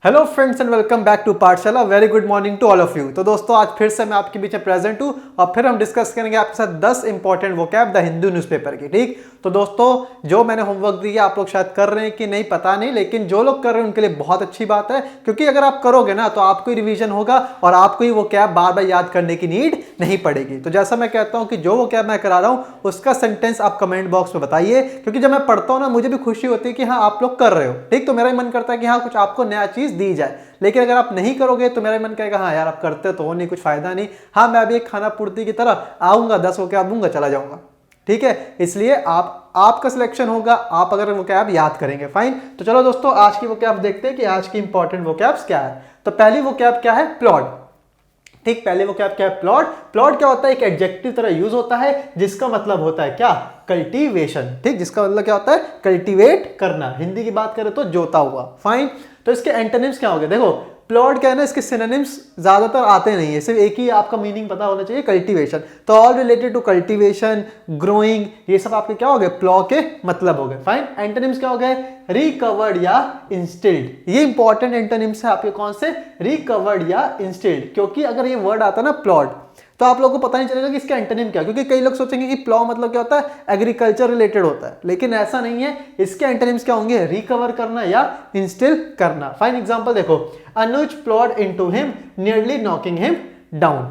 Hello friends and welcome back to Pathshala. Very good morning to all of you. तो दोस्तों आज फिर से मैं आपके बीच में प्रेजेंट हूँ और फिर हम डिस्कस करेंगे आपके साथ 10 important vocab the Hindu newspaper की। ठीक, तो दोस्तों जो मैंने होमवर्क दिया आप लोग शायद कर रहे हैं कि नहीं पता नहीं, लेकिन जो लोग कर रहे हैं उनके लिए बहुत अच्छी बात है, क्योंकि अगर आप करोगे ना तो आपको ही रिवीजन होगा और आपको ही वोकैब बार बार याद करने की नीड नहीं पड़ेगी। तो जैसा मैं कहता हूँ कि जो वोकैब मैं करा रहा हूँ उसका सेंटेंस आप कमेंट बॉक्स में बताइए, क्योंकि जब मैं पढ़ता हूँ ना मुझे भी खुशी होती है कि हाँ आप लोग कर रहे हो। ठीक, तो मेरा ही मन करता है कि हाँ कुछ आपको नया चीज दी जाए, लेकिन अगर आप नहीं करोगे तो मेरा मन कहेगा हाँ यार आप करते तो हो नहीं, कुछ फायदा नहीं। हाँ मैं अभी एक खाना पूर्ति की तरह आऊंगा, 10 वोकैब दूंगा चला जाऊंगा। ठीक है, इसलिए आपका सिलेक्शन होगा आप अगर वोकैब याद करेंगे। फाइन, तो चलो दोस्तों आज की वोकैब देखते हैं कि आज की इंपॉर्टेंट वोकैब्स क्या है। तो पहली वोकैब क्या है? प्लॉट। ठीक, पहले वोकैब क्या है? प्लॉट। प्लॉट क्या होता है? एक एडजेक्टिव तरह यूज होता है जिसका मतलब होता है क्या? कल्टीवेशन। ठीक, जिसका मतलब क्या होता है? कल्टीवेट करना। हिंदी की बात करें तो जोता हुआ। फाइन, तो इसके एंटोनिम्स क्या होंगे? देखो प्लॉट क्या है ना, इसके सिनोनिम्स ज्यादातर आते नहीं है, सिर्फ एक ही आपका मीनिंग पता होना चाहिए, कल्टीवेशन। तो all related to cultivation, growing, ये सब आपके क्या हो गए? प्लॉ के मतलब हो गए। फाइन, एंटोनिम्स क्या हो गए? रिकवर्ड या इंस्टिल्ड। ये इंपॉर्टेंट एंटोनिम्स है आपके, कौन से? रिकवर्ड या इंस्टिल्ड। क्योंकि अगर ये वर्ड आता ना प्लॉट तो आप लोगों को पता नहीं चलेगा कि इसका एंटोनिम क्या है, क्योंकि कई लोग सोचेंगे कि प्लॉ मतलब क्या होता है? एग्रीकल्चर रिलेटेड होता है, लेकिन ऐसा नहीं है। इसके एंटोनिम्स क्या होंगे? रिकवर करना या इंस्टिल करना। फाइन, एग्जांपल देखो, Anuj ploughed into him nearly knocking him down.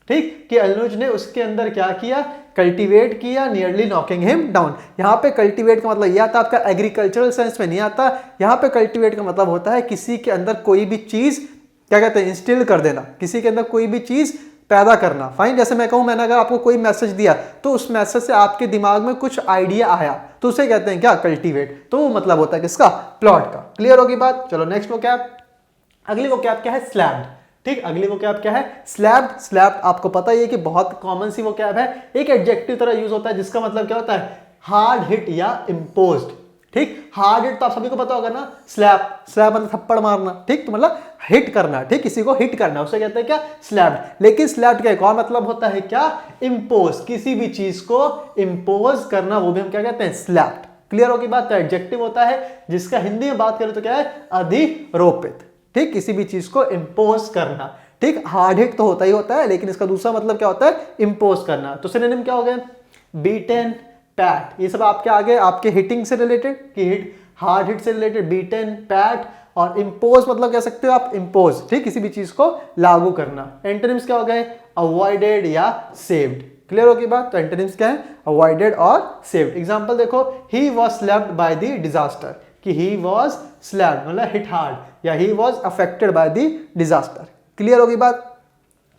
ठीक, कि अनुज ने उसके अंदर क्या किया? कल्टीवेट किया, नियरली नॉकिंग हिम डाउन। यहाँ पे कल्टीवेट का मतलब यह आता है आपका एग्रीकल्चरल सेंस में नहीं आता। यहाँ पे कल्टीवेट का मतलब होता है किसी के अंदर कोई भी चीज क्या कहते हैं? इंस्टिल कर देना, किसी के अंदर कोई भी चीज पैदा करना। फाइन, जैसे मैं कहूं मैंने अगर आपको कोई मैसेज दिया तो उस मैसेज से आपके दिमाग में कुछ आइडिया आया तो उसे कहते हैं क्या? कल्टीवेट। तो वो मतलब होता है किसका? प्लॉट का। क्लियर होगी बात? चलो नेक्स्ट वोकैब। अगली वोकैब क्या है? स्लैब्ड। ठीक, अगली वोकैब क्या है? स्लैब्ड। स्लैब्ड आपको पता ही है कि बहुत कॉमन सी वोकैब है, एक एडजेक्टिव तरह यूज होता है जिसका मतलब क्या होता है? हार्ड हिट या इम्पोज्ड। ठीक, हार्ड हिट तो आप सभी को पता होगा ना, स्लैप। स्लैप मतलब थप्पड़ मारना। ठीक, तो मतलब हिट करना। ठीक, किसी को हिट करना उसे कहते हैं क्या? स्लैप्ड। लेकिन स्लैप्ड का एक और मतलब होता है क्या? इम्पोज। किसी भी चीज को इम्पोज करना, वो भी हम क्या कहते हैं? स्लैप्ड। क्लियर होगी बात? तो एडजेक्टिव होता है जिसका हिंदी में बात करें तो क्या है? अधिरोपित। ठीक, किसी भी चीज को इम्पोज करना। ठीक, हार्ड हिट तो होता ही होता है, लेकिन इसका दूसरा मतलब क्या होता है? इम्पोज करना। तो सिनोनिम क्या हो गए? Beaten, PAT. ये सब आपके आगे आपके हिटिंग से रिलेटेड, कि हिट, हार्ड हिट से रिलेटेड, बीटन, पैट। और इम्पोज मतलब कह सकते हो आप इम्पोज। ठीक, किसी भी चीज को लागू करना। एंटोनिम्स क्या हो गए? अवॉइडेड या सेव्ड। क्लियर होगी बात? तो एंटोनिम्स क्या है? अवॉइडेड और सेव्ड। एग्जांपल देखो, he was slapped by the disaster, कि ही वाज स्लैप्ड मतलब हिट हार्ड, या he was affected by the disaster. Clear होगी बात?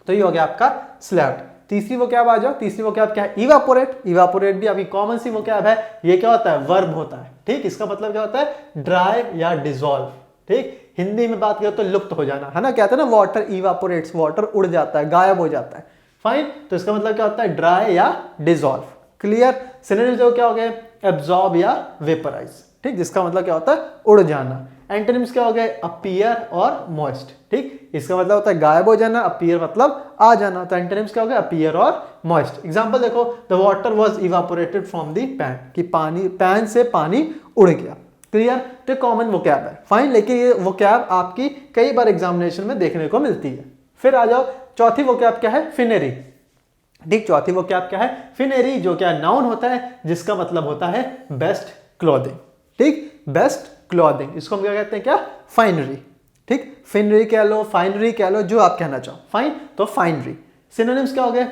तो ये हो गया आपका स्लैप्ड। तीसरी वोकैब आ जाओ। तीसरी वोकैब क्या है? इवापोरेट। इवापोरेट भी अभी कॉमन सी वोकैब है। ये क्या होता है? वर्ब होता है। ठीक, इसका मतलब क्या होता है? ड्राई या डिसॉल्व। ठीक, हिंदी में बात करें तो लुप्त हो जाना, है ना? कहते हैं ना वाटर इवापोरेट्स, वाटर उड़ जाता है, गायब हो जाता है। फाइन, तो इसका मतलब क्या होता है? ड्राई या डिसॉल्व। क्लियर। सिनोनिम्स जो क्या हो गए? एब्जॉर्ब या वेपराइज। ठीक, जिसका मतलब क्या होता है? उड़ जाना। एंटोनिम्स क्या हो गए? अपीयर और मॉइस्ट। ठीक, इसका मतलब होता है गायब हो जाना, अपीयर मतलब आ जाना। तो एंटोनिम्स क्या हो गए? अपीयर और मॉइस्ट। एग्जांपल देखो, the water was evaporated from the pan, कि पानी, पैन से पानी उड़ गया। क्लियर। तो कॉमन वोकैब है। फाइन, लेकिन ये वोकैब आपकी कई बार एग्जामिनेशन में देखने को मिलती है। फिर आ जाओ, चौथी वोकैब क्या है? फिनेरी। ठीक, चौथी वोकैब क्या है? फिनेरी, जो क्या नाउन होता है जिसका मतलब होता है बेस्ट क्लॉथिंग। ठीक, बेस्ट क्लॉथिंग, इसको हम क्या कहते हैं? क्या? फाइनरी। ठीक, फिनरी कह लो, फाइनरी कह लो, जो आप कहना चाहो। फाइन, तो फाइनरी। सिनोनिम्स क्या हो गए?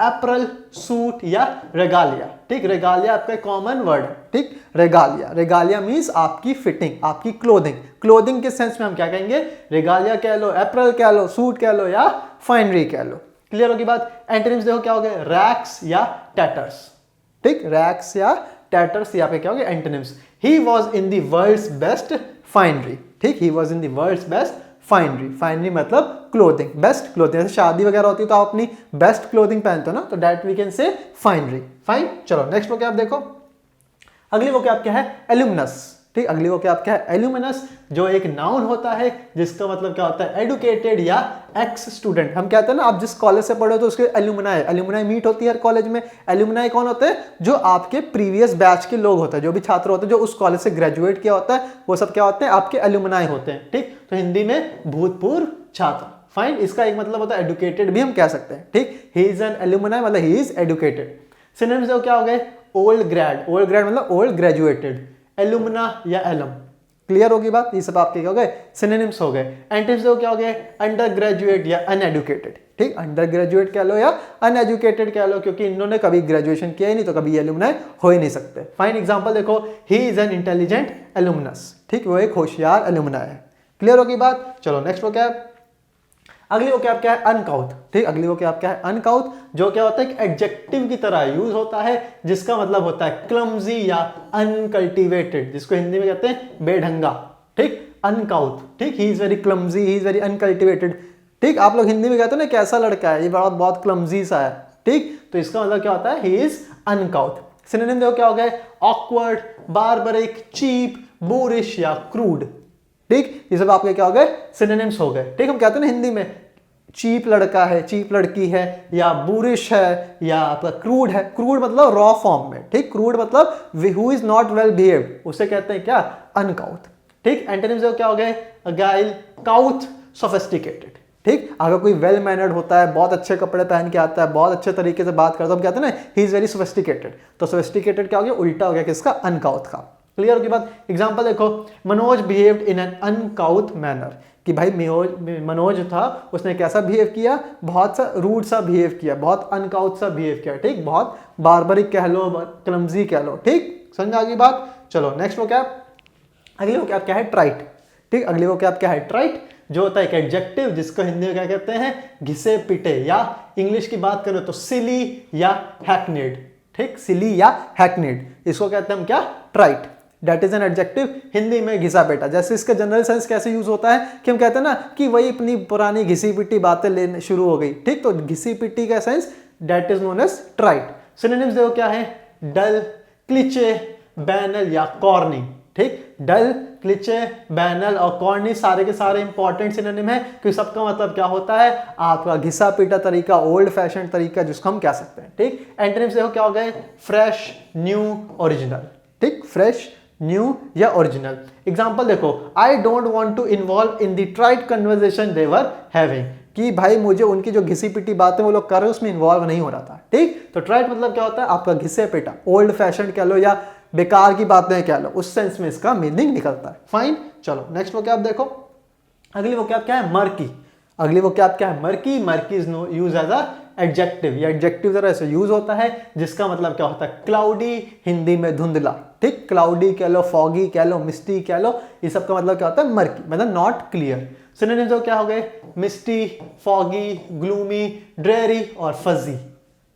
एप्रल, सूट या रेगालिया। ठीक, रेगालिया आपका कॉमन वर्ड है। ठीक, रेगालिया। रेगालिया मींस आपकी फिटिंग, आपकी क्लोथिंग। क्लोथिंग के सेंस में हम क्या कहेंगे? रेगालिया कह लो, एप्रल कह लो, सूट कह लो या फाइनरी कह लो। क्लियर होगी बात? एंटोनिम्स देखो क्या हो गए? रैक्स या टैटर्स। ठीक, रैक्स या टैटर्स यहाँ पे क्या हो गया? Antonyms. He was in the world's best finery. ठीक, he was in the world's best finery. Finery मतलब क्लोथिंग, बेस्ट क्लोथिंग। जैसे शादी वगैरह होती है तो आप अपनी बेस्ट क्लोथिंग पहनते हो ना, तो that we can say finery. Fine, चलो नेक्स्ट वोकैब देखो। अगली वोकैब क्या है? एल्यूमिनस। ठीक, अगली वो क्या आपका है एल्यूमिनस, जो एक नाउन होता है जिसका मतलब क्या होता है एडुकेटेड या एक्स स्टूडेंट। हम कहते हैं ना आप जिस कॉलेज से पढ़े हो तो उसके एल्यूमिनाई मीट होती है हर कॉलेज में। एल्यूमिनाई कौन होते हैं? जो आपके प्रीवियस बैच के लोग होते हैं, जो भी छात्र होते हैं जो उस कॉलेज से ग्रेजुएट किया होता है, वो सब क्या होते हैं आपके एल्यूमिनाई होते हैं। ठीक, तो हिंदी में भूतपूर्व छात्र। फाइन, इसका एक मतलब होता है एडुकेटेड भी हम कह सकते हैं। ठीक, ही इज एन एल्यूमिनाई मतलब ही इज एडुकेटेड। सिनोनिम्स क्या हो गए? ओल्ड ग्रेड, ओल्ड ग्रेड मतलब ओल्ड ग्रेजुएटेड, एल्यूमिना या एलम। क्लियर होगी बात? ये सब आपके क्या हो गए? सिनोनिम्स हो गए। एंटोनिम्स क्या हो गए? अंडर ग्रेजुएट या अनएडुकेटेड। ठीक, अंडर ग्रेजुएट कह लो या अनएजुकेटेड कह लो, क्योंकि इन्होंने कभी ग्रेजुएशन किया ही नहीं तो कभी एल्यूमिनाई हो ही नहीं सकते। फाइन, एग्जांपल देखो, ही इज एन इंटेलिजेंट एल्यूमिनस। ठीक, वो एक होशियार एल्यूमिनाई है। क्लियर होगी बात? चलो नेक्स्ट वोकैब। अगली वोकैब क्या है? अनकाउथ। ठीक, अगली वोकैब क्या है? अनकाउथ, जो क्या होता है एक एडजेक्टिव की तरह यूज होता है जिसका मतलब होता है क्लमजी या अनकल्टिवेटेड, जिसको हिंदी में कहते हैं बेढंगा। ठीक, अनकाउथ। ठीक, he is very clumsy, he is very uncultivated. ठीक, आप लोग हिंदी में कहते हैं ना कैसा लड़का है, ये बहुत क्लमजी सा है। ठीक, तो इसका मतलब क्या होता है? He is अनकाउथ। सिनोनिम देखो क्या हो गए? ऑकवर्ड, बार्बरिक, चीप, बोरिश या क्रूड। ठीक, ये सब आपके क्या हो गए? सिनोनिम्स हो गए। ठीक, हम कहते हैं ना हिंदी में चीप लड़का है, चीप लड़की है, या बुरिश है, या आपका क्रूड है। क्रूड मतलब रॉ फॉर्म में। ठीक, क्रूड मतलब who is not well behaved, उसे कहते हैं क्या? अनकाउथ। ठीक, एंटोनिम्स क्या हो गए? अगाइल, काउथ, सोफिस्टिकेटेड। ठीक, अगर कोई वेल मैनर्ड होता है, बहुत अच्छे कपड़े पहन के आता है, बहुत अच्छे तरीके से बात करता है, हम कहते हैं ना ही इज वेरी सोफिस्टिकेटेड। तो सोफिस्टिकेटेड क्या हो गया? उल्टा हो गया किसका? अनकाउथ का। क्लियर होगी बात? एग्जांपल देखो, Manoj behaved in an अनकाउथ manner, कि भाई मनोज था, उसने कैसा बिहेव किया? बहुत सा रूड सा बिहेव किया, बहुत अनकाउथ सा बिहेव किया। ठीक, बहुत बार्बरिक कह लो, क्लमजी कह लो। ठीक, समझ आ गई बात? चलो नेक्स्ट वोकैब। अगली वोकैब क्या है? ट्राइट। ठीक, अगली वोकैब क्या है? ट्राइट, जो होता है एक एडजेक्टिव जिसको हिंदी में क्या कहते हैं? घिसे पिटे, या इंग्लिश की बात करें तो सिली या हैकनेड। ठीक, सिली या हैकनेड, इसको कहते हैं हम क्या? Trite. That is an adjective, Hindi में घिसा पेटा। जैसे इसका जनरल सेंस कैसे यूज होता है कि हम कहते हैं ना कि वही अपनी पुरानी घिसी पिटी बातें लेने शुरू हो गई। ठीक, तो घिसी पिटी का sense that is known as trite. Synonyms देखो क्या है? डल, क्लिचे, बैनल या कॉर्नी। ठीक, डल, क्लिचे, बैनल और कॉर्नी सारे के सारे इंपॉर्टेंट सिनोनिम है, क्योंकि सबका मतलब क्या होता है? आपका घिसा पीटा तरीका, ओल्ड फैशन तरीका, जिसको हम कह सकते हैं। ठीक, एंटोनिम्स देखो क्या हो गए? Fresh, new, original. ठीक, फ्रेश, न्यू या ओरिजिनल। एग्जाम्पल देखो, I don't want to involve in the trite conversation they were having, कि भाई मुझे उनकी जो घिसी पिटी बातें वो लोग कर रहे हैं उसमें इन्वॉल्व नहीं हो रहा था। ठीक, तो ट्राइट मतलब क्या होता है? आपका घिसे पिटा, ओल्ड फैशन कह लो या बेकार की बातें कह लो, उस सेंस में इसका मीनिंग निकलता है। फाइन, चलो नेक्स्ट वोकैब देखो। अगली वोकैब क्या है? मर्की। अगली वोकैब क्या है? Murky. Murky is use as a adjective, या एडजेक्टिव तरह से यूज होता है जिसका मतलब क्या होता है? क्लाउडी, हिंदी में धुंधला। ठीक, क्लाउडी कह लो, फॉगी कह लो, मिस्टी कह लो, ये सब का मतलब क्या होता है? मर्की मतलब नॉट क्लियर। सिनोनिम्स क्या हो गए? मिस्टी, फॉगी, ग्लूमी, ड्रेरी और फजी।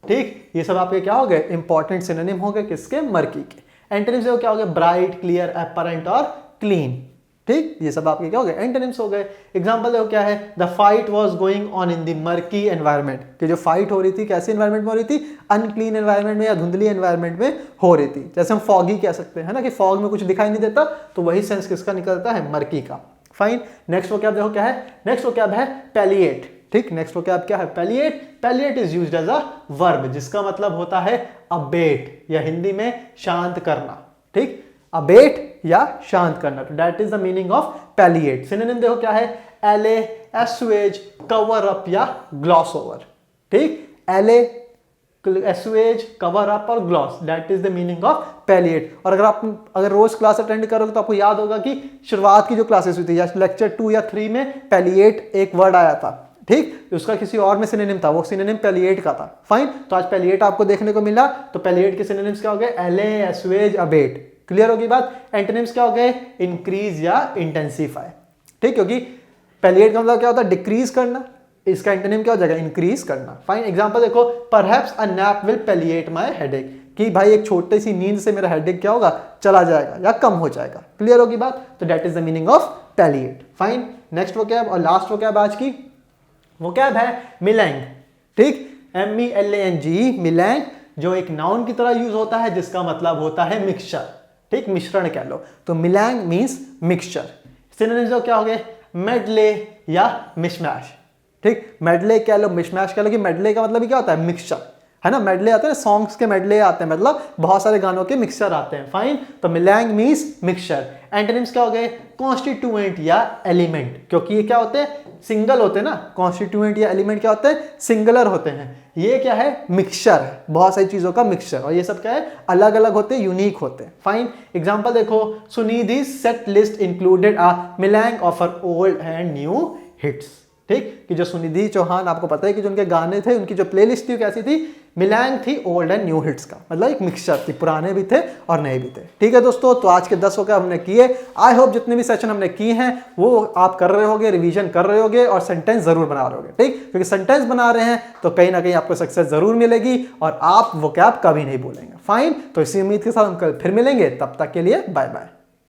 ठीक, ये सब आपके क्या हो गए? इंपॉर्टेंट सिनोनिम हो गए किसके? मर्की के। एंटोनिम्स क्या हो गए? ब्राइट, क्लियर, अपरेंट और क्लीन। ठीक, ये सब आपके क्या हो गए? एंटोनिम्स हो गए। एग्जांपल देखो क्या है? The fight was going on in the murky environment, कि जो फाइट हो रही थी कैसे एनवायरनमेंट में हो रही थी? अनक्लीन एनवायरनमेंट में या धुंधली एनवायरनमेंट में हो रही थी। जैसे हम फॉगी कह सकते हैं ना, कि फॉग में कुछ दिखाई नहीं देता, तो वही सेंस किसका निकलता है? मर्की का। फाइन, नेक्स्ट वोकैब देखो क्या है? नेक्स्ट वोकैब है पैलिएट। ठीक, नेक्स्ट वोकैब क्या है? Palliate. Palliate is used as a verb, जिसका मतलब होता है अबेट, या हिंदी में शांत करना। ठीक, अबेट या शांत करना, तो that is the meaning of palliate. Synonym देखो क्या है? एले, एसुएज, कवर अप या ग्लॉस ओवर। ठीक, एले, एसुएज, कवर अप और gloss, that is the meaning of palliate. और अगर रोज क्लास अटेंड करोगे तो आपको याद होगा कि शुरुआत की जो क्लासेस हुई थी, या लेक्चर 2 या 3 में पैलिएट एक वर्ड आया था। ठीक, उसका किसी और में सिनोनिम था, वो सिनोनिम पैलिएट का था। फाइन, तो आज पैलिएट आपको देखने को मिला, तो पैलिएट के सिनोनिम्स क्या हो गए? एले, एसुएज, अबेट। क्लियर होगी बात? एंटोनिम्स क्या हो गए? इंक्रीज या इंटेंसिफाई। ठीक, क्योंकि पैलिएट का मतलब क्या होता है? डिक्रीज करना, इसका एंटोनिम क्या हो जाएगा? इंक्रीज करना। फाइन, एग्जांपल देखो, perhaps a nap will palliate my headache, कि भाई एक छोटी सी नींद से मेरा हेडेक क्या होगा? चला जाएगा या कम हो जाएगा। क्लियर होगी बात? तो that is the meaning of palliate. Fine, next vocab और लास्ट वोकैब आज की वोकैब है मेलैंग। ठीक, MELANGE, मेलैंग, जो एक नाउन की तरह यूज होता है जिसका मतलब होता है मिक्सचर। ठीक, मिश्रण कह लो। तो मिलैंग मीन्स मिक्सचर। सिनोनिम्स क्या हो गए, मेडले या मिशमैश। ठीक, मेडले कह लो, मिशमैश कह लो, कि मेडले का मतलब क्या होता है, मिक्सचर, है ना। मेडले आते हैं, सॉन्ग्स के मेडले आते हैं, मतलब बहुत सारे गानों के मिक्सचर आते हैं। फाइन, तो मिलैंग मीन्स मिक्सचर। एंटोनिम्स क्या हो गए, कॉन्स्टिट्यूएंट या एलिमेंट, क्योंकि ये क्या होते हैं, सिंगल होते हैं ना। कॉन्स्टिट्यूएंट या एलिमेंट क्या होते हैं, सिंगुलर होते हैं। ये क्या है, मिक्सचर है, बहुत सारी चीजों का मिक्सचर। और ये सब क्या है, अलग अलग होते हैं, यूनिक होते हैं। फाइन, एग्जाम्पल देखो, Sunidhi set list included a melange of her old and new hits. ठीक, कि जो सुनिधि चौहान, आपको पता है कि जो उनके गाने थे, उनकी जो प्लेलिस्ट थी कैसी थी, मिलैंग थी ओल्ड एंड न्यू हिट्स का, मतलब एक मिक्सचर थी, पुराने भी थे और नए भी थे। ठीक है दोस्तों, तो आज के 10 वोकैब हमने किए। आई होप जितने भी सेशन हमने किए हैं वो आप कर रहे होगे, रिवीजन कर रहे होगे और सेंटेंस जरूर बना रहे होगे। ठीक, क्योंकि सेंटेंस बना रहे हैं तो कहीं ना कहीं आपको सक्सेस जरूर मिलेगी और आप वोकैब कभी नहीं भूलेंगे। फाइन, तो इसी उम्मीद के साथ हम कल फिर मिलेंगे, तब तक के लिए बाय बाय।